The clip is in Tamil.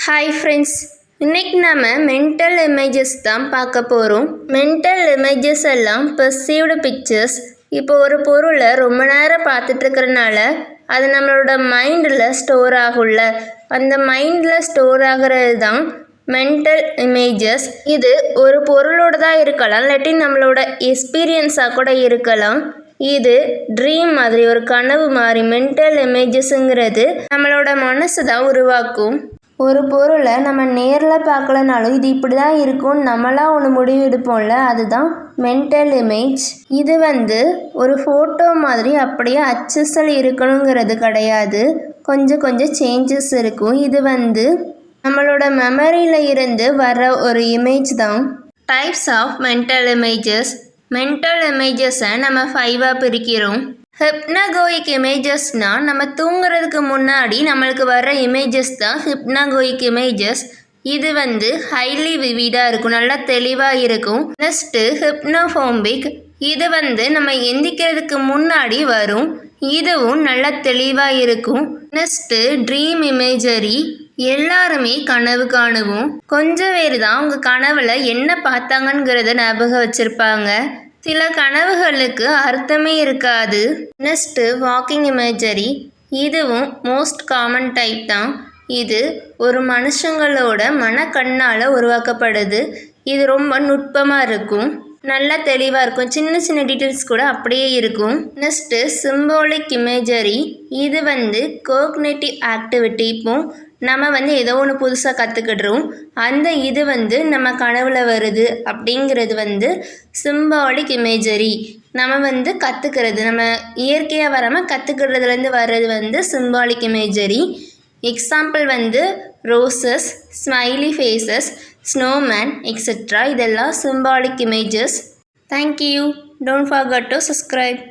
ஹாய் ஃப்ரெண்ட்ஸ், இன்றைக்கி நம்ம மென்டல் இமேஜஸ் தான் பார்க்க போகிறோம். மென்டல் இமேஜஸ் எல்லாம் பெர்சீவ்டு பிக்சர்ஸ். இப்போ ஒரு பொருளை ரொம்ப நேரம் பார்த்துட்ருக்கறனால அது நம்மளோட மைண்டில் ஸ்டோர் ஆகும்ல, அந்த மைண்டில் ஸ்டோர் ஆகிறது தான் மென்டல் இமேஜஸ். இது ஒரு பொருளோட தான் இருக்கலாம், இல்லாட்டி நம்மளோட எக்ஸ்பீரியன்ஸாக கூட இருக்கலாம். இது ட்ரீம் மாதிரி, ஒரு கனவு மாதிரி. மென்டல் இமேஜஸ்ங்கிறது நம்மளோட மனசு தான் உருவாக்கும். ஒரு பொருளை நம்ம நேரில் பார்க்கலனாலும் இது இப்படி தான் இருக்கும்னு நம்மளாக ஒன்று முடிவு எடுப்போம்ல, அதுதான் மென்டல் இமேஜ். இது ஒரு ஃபோட்டோ மாதிரி அப்படியே அச்சஸில் இருக்கணுங்கிறது கிடையாது, கொஞ்சம் கொஞ்சம் சேஞ்சஸ் இருக்கும். இது நம்மளோட மெமரியில் இருந்து வர ஒரு இமேஜ் தான். Types of mental images. Mental இமேஜஸை நம்ம 5ஆக பிரிக்கிறோம். ஹிப்னகோயிக் இமேஜஸ்னால் நம்ம தூங்குறதுக்கு முன்னாடி நம்மளுக்கு வர இமேஜஸ் தான் ஹிப்னகோயிக் இமேஜஸ். இது ஹைலி விவிடாக இருக்கும், நல்லா தெளிவாக இருக்கும். நெக்ஸ்ட்டு ஹிப்னோஃபோம்பிக். இது நம்ம எந்திக்கிறதுக்கு முன்னாடி வரும், இதுவும் நல்லா தெளிவாக இருக்கும். Next dream imagery. எல்லாருமே கனவு காணுவோம், கொஞ்சம் பேர் தான் அவங்க கனவுல என்ன பார்த்தாங்கங்கிறத ஞாபகம் வச்சுருப்பாங்க. சில கனவுகளுக்கு அர்த்தமே இருக்காது. Next walking imagery. இதுவும் மோஸ்ட் காமன் டைப் தான். இது ஒரு மனுஷங்களோட மனக்கண்ணால் உருவாக்கப்படுது. இது ரொம்ப நுட்பமாக இருக்கும், நல்லா தெளிவாக இருக்கும், சின்ன சின்ன டீட்டெயில்ஸ் கூட அப்படியே இருக்கும். Next symbolic imagery. இது கோக்னேட்டிவ் ஆக்டிவிட்டி. இப்போ நம்ம ஏதோ ஒன்று புதுசாக கற்றுக்கிடுறோம், அந்த இது நம்ம கனவுல வருது அப்படிங்கிறது சிம்பாலிக் இமேஜரி. நம்ம கற்றுக்கிறது, நம்ம இயற்கையாக வராமல் கற்றுக்கிறதுலேருந்து வர்றது symbolic imagery. Example roses, smiley faces, snowman etcetera. இதெல்லாம் symbolic images. Thank you. Don't forget to subscribe.